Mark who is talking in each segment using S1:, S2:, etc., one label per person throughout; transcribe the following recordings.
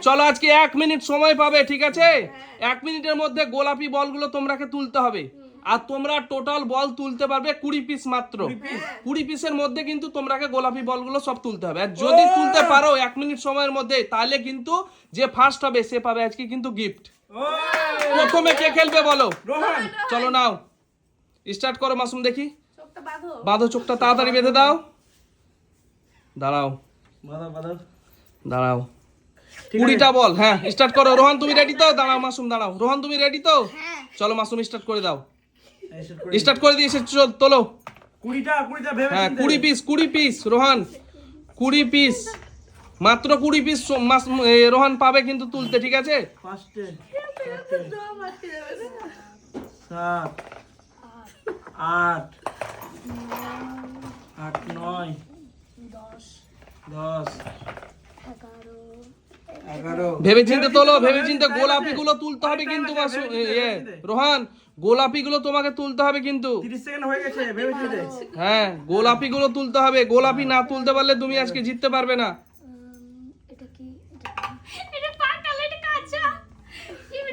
S1: চলো আজকে 1 মিনিট সময় পাবে, ঠিক আছে? 1 মিনিটের মধ্যে গোলাপি বলগুলো তোমরাকে তুলতে হবে। আর তোমরা টোটাল বল তুলতে পারবে 20 পিস মাত্র। 20 পিসের মধ্যে কিন্তু তোমরাকে গোলাপি বলগুলো সব তুলতে হবে। আর যদি তুলতে পারো 1 মিনিট সময়ের মধ্যে, তাহলে কিন্তু যে ফার্স্ট হবে সে পাবে আজকে কিন্তু গিফট। প্রথমে কে খেলবে বলো?
S2: রোহন।
S1: চলো নাও, স্টার্ট করো মাসুম, দেখি।
S3: চোখটা বাঁধো।
S1: বাঁধো চোখটা, তাড়াতাড়ি বেঁধে দাও। দাঁড়াও দাঁড়াও, 20টা বল। হ্যাঁ স্টার্ট করো। রোহন তুমি রেডি তো? দাঁড়াও মাসুম, দাঁড়াও। রোহন তুমি রেডি তো? চলো মাসুম স্টার্ট করে দাও। স্টার্ট করে দিয়েছে, তোলো।
S2: 20টা ভেবে
S1: হ্যাঁ 20 পিস রোহন, 20 পিস মাত্র 20 পিস রোহন পাবে কিন্তু তুলতে, ঠিক আছে?
S2: ফার্স্টে
S3: দম আটকে যাবে না।
S2: 7 8 8 9 10 11
S1: ভেবে চিন্তে তোলো, ভেবে চিন্তে। গোলাপি গুলো তুলতে হবে কিন্তু মাসুম, রোহন গোলাপি গুলো তোমাকে তুলতে হবে কিন্তু।
S2: 30 সেকেন্ড হয়ে গেছে, ভেবে চিন্তে।
S1: হ্যাঁ গোলাপি গুলো তুলতে হবে। গোলাপি না তুলতে পারলে তুমি আজকে জিততে পারবে না।
S3: এটা কি? এটা পাকা, এটা কাঁচা।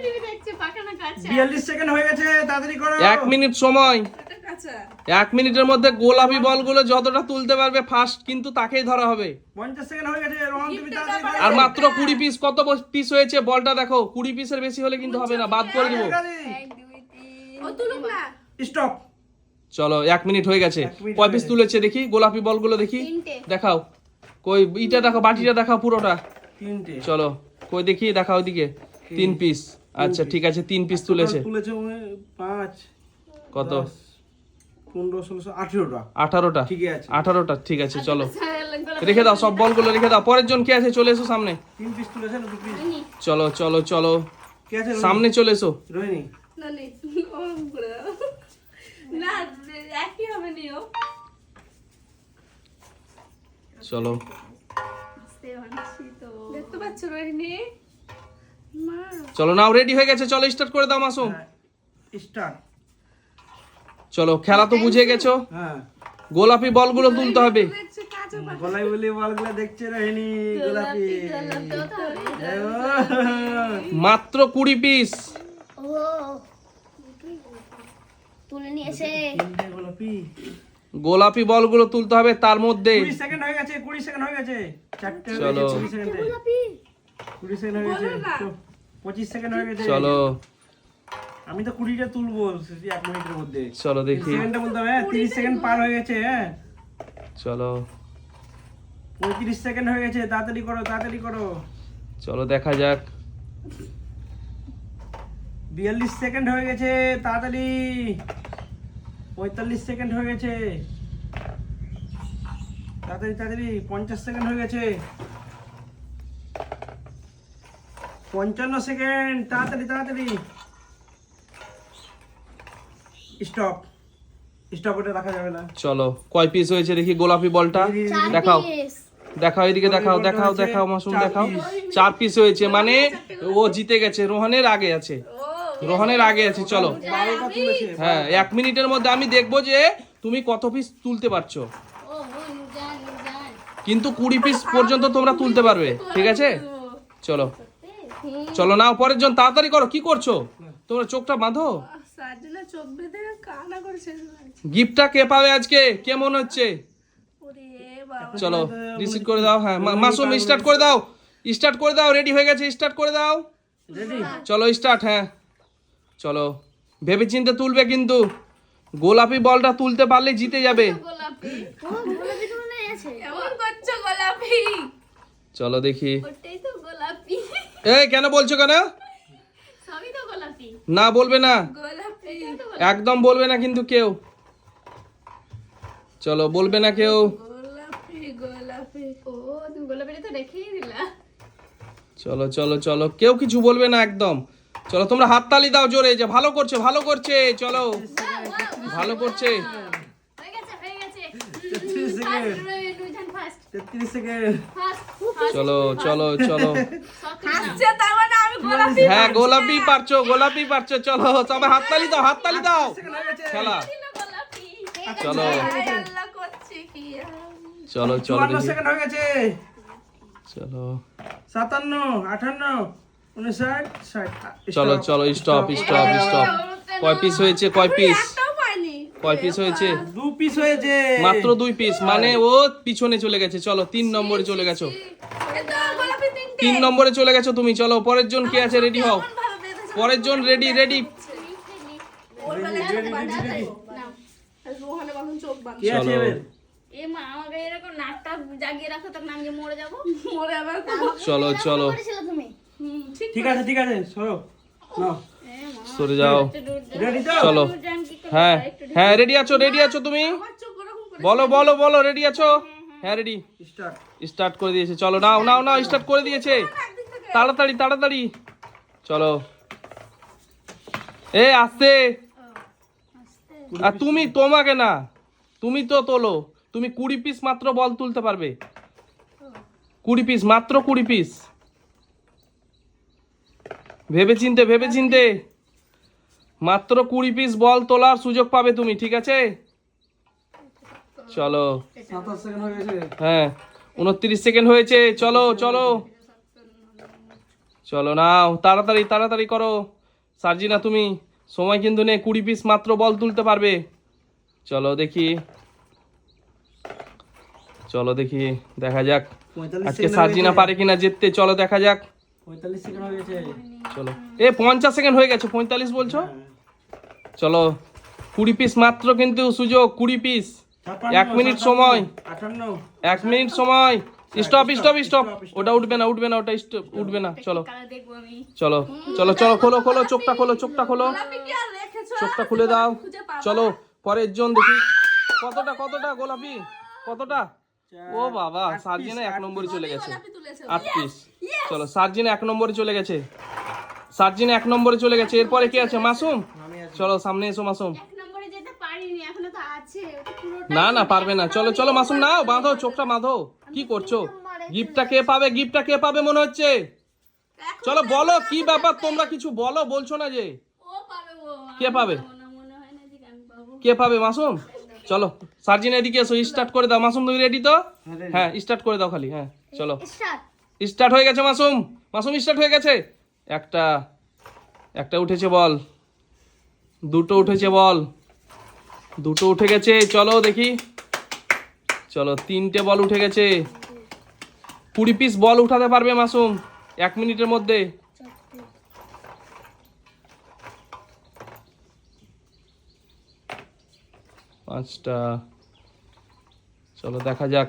S3: টিভি দেখছে, পাকা না কাঁচা?
S2: 42 সেকেন্ড হয়ে গেছে, তাড়াতাড়ি করো।
S1: 1 মিনিট সময়।
S3: এটা কাঁচা।
S1: 1 মিনিটের মধ্যে গোলাপি বলগুলো যতটা তুলতে পারবে ফার্স্ট কিন্তু তাকেই ধরা হবে।
S2: 50 সেকেন্ড হয়ে গেছে, রোহন তুমি তাড়াতাড়ি করো।
S1: আর মাত্র 20 পিস। কত পিস হয়েছে বলটা দেখো। 20 পিসের বেশি হলে কিন্তু হবে না, বাদ করে দিব।
S3: 1 2 3 ও তুলুক না।
S2: স্টপ।
S1: চলো 1 মিনিট হয়ে গেছে।
S2: 1 মিনিট
S1: কয় পিস তুলেছে দেখি গোলাপি বলগুলো দেখি।
S3: 3টে।
S1: দেখাও, কই ইটা দেখো, বাটিটা দেখাও পুরোটা।
S2: 3টে
S1: চলো কই দেখি, দেখাও ওইদিকে। 3 পিস। আচ্ছা ঠিক আছে, 3 পিস তুলেছে।
S2: 5
S1: কত?
S2: 15 16 18টা।
S1: 18টা।
S2: ঠিক আছে।
S1: 18টা ঠিক আছে। চলো রেখে দাও, সব বলগুলো রেখে দাও। পরের জন কে আছে? চলে এসো সামনে।
S2: 3 পিস তুলেছে না 2 পিস?
S1: চলো চলো চলো,
S2: কে আছে?
S1: সামনে চলে এসো।
S2: রোহিণী।
S3: না নে ও করে দাও। না একই হবে নিও।
S1: চলো
S3: আস্তে আনছি তো। দেখতে পাচ্ছ রোহিণী? মা
S1: চলো নাও, রেডি হয়ে গেছে। চলো স্টার্ট করে দাও মাসুম।
S2: স্টার্ট।
S1: চলো খেলা তো বুঝে গেছো।
S2: হ্যাঁ।
S1: গোলাপি বলগুলো তুলতে হবে।
S3: দেখছে কাঁচা পাকা।
S2: গলাই বলি বলগুলো দেখছে রোহিণী। গোলাপি।
S1: মাত্র 20 পিস।
S4: ও তুলে নিয়ে এসে
S2: গোলাপি।
S1: গোলাপি বলগুলো তুলতে হবে তার মধ্যে।
S2: 20 সেকেন্ড হয়ে গেছে, 20 সেকেন্ড হয়ে গেছে। চারটে হয়ে
S1: চলো।
S2: গেছে 20 সেকেন্ডে।
S4: গোলাপি
S2: 20 সেকেন্ড হয়ে গেছে। 25 সেকেন্ড হয়ে গেছে।
S1: চলো
S2: আমি তো 20টা তুলবো 1 মিনিটের মধ্যে।
S1: চলো দেখি।
S2: সেকেন্ডটা বলতে হবে। 30 সেকেন্ড পার হয়ে গেছে। হ্যাঁ
S1: চলো
S2: 35 সেকেন্ড হয়ে গেছে, তাড়াতাড়ি করো তাড়াতাড়ি করো।
S1: চলো দেখা যাক।
S2: 42 সেকেন্ড হয়ে গেছে, তাড়াতাড়ি। 45 সেকেন্ড হয়ে গেছে, তাড়াতাড়ি তাড়াতাড়ি। 50 সেকেন্ড হয়ে গেছে, 55 সেকেন্ড, তাড়াতাড়ি তাড়াতাড়ি। স্টপ। স্টপ, ওটা রাখা যাবে না।
S1: চলো কয় পিস হয়েছে দেখি গোলাপি বলটা। দেখাও দেখাও, এদিকে দেখাও দেখাও দেখাও মাসুম, দেখাও। 4 পিস হয়েছে, মানে ও জিতে গেছে। রোহনের আগে আছে, রোহনের আগে আছে। চলো
S2: 12টা তুলেছে।
S1: হ্যাঁ 1 মিনিটের মধ্যে আমি দেখবো যে তুমি কত পিস তুলতে পারছো।
S4: ও জান জান
S1: কিন্তু 20 পিস পর্যন্ত তোমরা তুলতে পারবে, ঠিক আছে? চলো চলো নাও, পরের জন তাড়াতাড়ি করো। কি করছো তোমরা? চোখটা বাঁধো।
S3: সাজনা চোখ বেঁধে কান্না করেছে।
S1: গিফটটা কে পাবে আজকে? কে মনে হচ্ছে?
S3: ওরে বাবা।
S1: চলো রিসিভ করে দাও। হ্যাঁ মাসুম স্টার্ট করে দাও, স্টার্ট করে দাও। রেডি হয়ে গেছে, স্টার্ট করে দাও।
S2: রেডি?
S1: চলো স্টার্ট। হ্যাঁ চলো, ভেবে চিন্তে তুলবে কিন্তু। গোলাপি বলটা তুলতে পারলে জিতে যাবে।
S3: গোলাপি।
S4: ও গোলাপি তো মনে আছে
S3: এমন করছো গোলাপি?
S1: চলো দেখি।
S3: ওটাই তো গোলাপি।
S1: এই কেন বলছো কেন?
S3: সবই তো গোলাপি।
S1: না বলবে না,
S3: গোলাপি।
S1: একদম বলবে না কিন্তু কেউ। চলো বলবে না কেউ।
S3: গোলাপি গোলাপি। ও তুমি গোলাপিটা তো রেখেই দিলা।
S1: চলো চলো চলো, কেউ কিছু বলবে না একদম। চলো তোমরা হাততালি দাও জোরে, যে ভালো করছে ভালো করছে। চলো ভালো করছে।
S3: হয়ে গেছে হয়ে গেছে।
S2: 33 সেকেন্ড,
S3: দুইজন ফার্স্ট
S2: 33 সেকেন্ড।
S3: ফার্স্ট।
S1: চলো চলো চলো।
S3: হাসছে তার মানে আমি গোলাপি।
S1: হ্যাঁ গোলাপি পারছো, গোলাপি পারছো। চলো সবাই হাততালি দাও, হাততালি দাও। খেলা
S3: গোলাপি।
S1: চলো
S3: আয় আল্লাহ করছে কি।
S1: চলো চলো
S2: 54
S1: দেখি।
S2: সেকেন্ড হয়ে গেছে।
S1: চলো
S2: 57, 58, 59, 60।
S1: চলো চলো স্টপ স্টপ স্টপ। কয় পিস হয়েছে, কয় পিস,
S3: একটাও পাইনি।
S1: কয় পিস হয়েছে?
S2: 2 পিস হয়েছে
S1: মাত্র 2 পিস, মানে ও পিছনে চলে গেছে। চলো 3 নম্বরে চলে গেছো,
S3: এটা গোলাপি তিনটে।
S1: 3 নম্বরে চলে গেছো তুমি। চলো পরের জন কে আছে, রেডি হও।
S3: ভালো বেঁধেছে।
S1: পরের জন রেডি রেডি।
S3: ওর বেলায় চোখ বাঁধা তাই। নাও। আর রোহানের বাঁধন চোখ বাঁধা।
S2: কি আছে
S1: চলো।
S2: এবার?
S4: এ মা আমাকে এরকম নাকটা জাগিয়ে রাখো, তখন আমি যে মরে যাবো।
S3: মরে আবার
S1: চলো চলো
S4: করেছিলে তুমি?
S3: ঠিক
S2: ঠিক আছে ঠিক আছে, সরো নাও।
S4: এ মা,
S1: সরে যাও।
S4: একটু দূর যাও।
S2: রেডি তো?
S1: চলো
S4: জান কি করে?
S1: হ্যাঁ হ্যাঁ রেডি আছো, রেডি আছো তুমি?
S3: আমার চোখ ওরকম করে।
S1: বলো বলো বলো, রেডি আছো? হ্যাঁ রেডি।
S2: স্টার্ট।
S1: স্টার্ট করে দিয়েছে। চলো নাও নাও নাও, স্টার্ট করে দিয়েছে।
S3: একদিক থেকে।
S1: তাড়াতাড়ি তাড়াতাড়ি চলো। এ আসতে। আর তুমি, তোমাকে না, তুমি তো তোলো। তুমি 20 পিস মাত্র বল তুলতে পারবে। 20 পিস, মাত্র 20 পিস। ভেবে চিনতে মাত্র 20 পিস বল তোলার সুযোগ পাবে তুমি, ঠিক আছে? চলো
S2: 27 সেকেন্ড হয়ে গেছে।
S1: হ্যাঁ 29 সেকেন্ড হয়েছে। চলো চলো চলো নাও, তাড়াতাড়ি তাড়াতাড়ি করো। সার্জিনা তুমি, সময় কিন্তু নেই, 20 পিস মাত্র বল তুলতে পারবে। চলো দেখি, চলো দেখি, দেখা যাক
S2: 45
S1: আজকে
S2: সেকেন্ড
S1: সার্জিনা পারে কিনা জিততে। চলো দেখা যাক।
S2: 45 সেকেন্ড হয়ে গেছে।
S1: চলো এ 50 সেকেন্ড হয়ে গেছে, 45 বলছো? চলো 20 পিস মাত্র কিন্তু সুযোগ, 20 পিস। 1 মিনিট সময়,
S2: 58,
S1: 1 মিনিট সময়। স্টপ স্টপ স্টপ, ওটা উঠবে না উঠবে না, ওটা উঠবে না। চলো
S4: কালার দেখবো আমি।
S1: চলো চলো চলো, খোলো খোলো, চোখটা খোলো, চোখটা খোলো,
S3: গোলাপি কি আর রেখেছো?
S1: চোখটা খুলে দাও।
S3: খুঁজে পাবা।
S1: চলো পরের জন দেখি। কতটা কতটা গোলাপি, কতটা? ও বাবা, সার্জিনা 1 নম্বরে চলে গেছে।
S3: গোলাপি তুলেছে।
S1: 8 পিস। চলো সার্জিনা 1 নম্বরে চলে গেছে। সার্জিনা 1 নম্বরে চলে গেছে। এরপরে কি আছে? মাসুম। চলো সামনে এসো মাসুম।
S4: 1 নম্বরে যেতে পারিনি, এখনো তো আছে। ওটা পুরোটা
S1: না না পারবে না। চলো চলো মাসুম, নাও বাঁধো, চোখটা বাঁধো। কি করছো? গিফটটা কে পাবে? গিফটটা কে পাবে মনে হচ্ছে?
S3: এখন
S1: চলো বলো কি ব্যাপার, তোমরা কিছু বলো, বলছো না যে।
S3: ও পাবে ও।
S1: কে পাবে?
S4: মনে হয় না যে আমি পাবো।
S1: কে পাবে? মাসুম। চলো সার্জিনা এদিকে এসো, স্টার্ট করে দাও। মাসুম তুমি রেডি তো? হ্যাঁ স্টার্ট করে দাও খালি। হ্যাঁ চলো
S4: স্টার্ট।
S1: স্টার্ট হয়ে গেছে মাসুম। মাসুম স্টার্ট হয়ে গেছে। একটা উঠেছে বল, দুটো উঠেছে বল, দুটো উঠে গেছে। চলো দেখি, চলো 3টে বল উঠে গেছে। 20 পিস বল উঠাতে পারবে মাসুম 1 মিনিটের মধ্যে। পাঁচটা। চলো দেখা যাক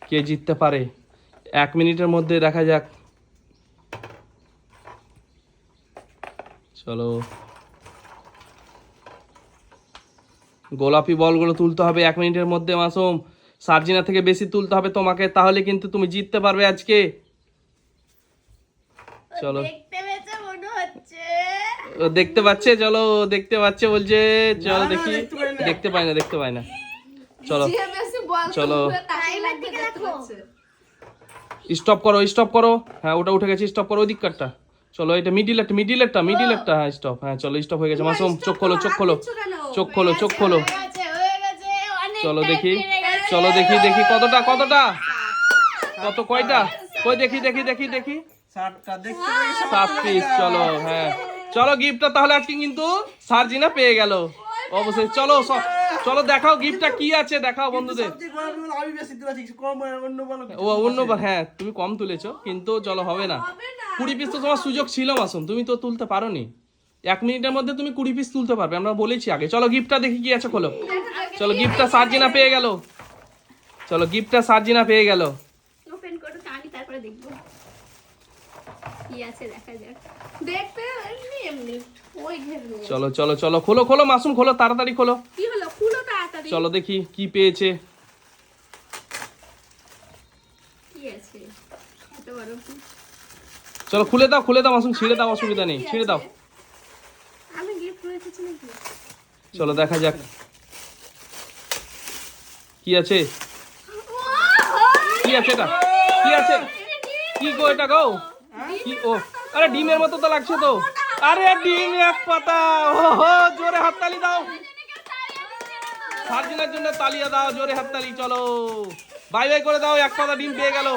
S1: কে জিততে পারে 1 মিনিটের মধ্যে, দেখা যাক। চলো গোলাপি বলগুলো তুলতে হবে 1 মিনিটের মধ্যে মাসুম। সার্জিনা থেকে বেশি তুলতে হবে তোমাকে, তাহলে কিন্তু তুমি জিততে পারবে আজকে। চলো
S4: দেখতে পেয়েছে মনে হচ্ছে।
S1: ও দেখতে পাচ্ছে, চলো দেখতে পাচ্ছে বলছে। চলো দেখি, দেখতে পাই না। চলো
S3: যে বেশি বল
S1: চলো।
S4: টাইমের দিকে দেখো।
S1: স্টপ করো। হ্যাঁ ওটা উঠে গেছে, স্টপ করো। ওই দিককারটা চলো, এটা মিডিল একটা। হ্যাঁ স্টপ। হ্যাঁ চলো স্টপ হয়ে গেছে মাসুম। চোখ খোলো
S3: হয়ে গেছে
S4: হয়ে গেছে অনেক।
S1: চলো দেখি, চলো দেখি কতটা কত, কয়টা, কই দেখি
S2: 7টা দেখতে পেয়েছো?
S1: 7 পিস। চলো হ্যাঁ চলো, গিফটটা তাহলে আজকে কিন্তু সার্জিনা পেয়ে গেল অবশ্যই। চলো চলো দেখাও গিফটটা কি আছে, দেখাও বন্ধুদের।
S2: সবচেয়ে বড় বল আমি বেশি তুলেছি, কম অন্য বল।
S1: ও অন্যবার, হ্যাঁ তুমি কম তুলেছো, কিন্তু চলো হবে না। 20 পিস তো তোমার সুযোগ ছিল মাসুম, তুমি তো তুলতে পারোনি। 1 মিনিটের মধ্যে তুমি 20 পিস তুলতে পারবে, আমরা বলেছি আগে। চলো গিফটটা দেখি কি আছে, খোলো। চলো গিফটটা সার্জিনা পেয়ে গেল।
S4: ওপেন করো তো, আমি তারপরে দেখবো কি আছে, দেখা যাক।
S3: দেখতে এমনি ওই ঘের নিয়ে।
S1: চলো খোলো মাসুম, খোলো তাড়াতাড়ি খোলো।
S3: কি হলো? খুলো তাড়াতাড়ি।
S1: চলো দেখি কি পেয়েছে।
S4: কি আছে এত বড় কি?
S1: চলো খুলে দাও মাসুম, ছিঁড়ে দাও, অসুবিধা নেই, ছিঁড়ে দাও।
S3: আমি গিফট রেখেছি নাকি?
S1: চলো দেখা যাক কি আছে। এটা কি আছে? কি গো এটা গো? কি? ও আরে ডিমের মতো তো লাগছে তো। আরে ডিম 1 পাতা। ওহো, জোরে হাততালি দাও সার্জিনার জন্য, তালিয়া দাও, জোরে হাততালি। চলো বাই বাই করে দাও, 1 পাতা ডিম পেয়ে গেল।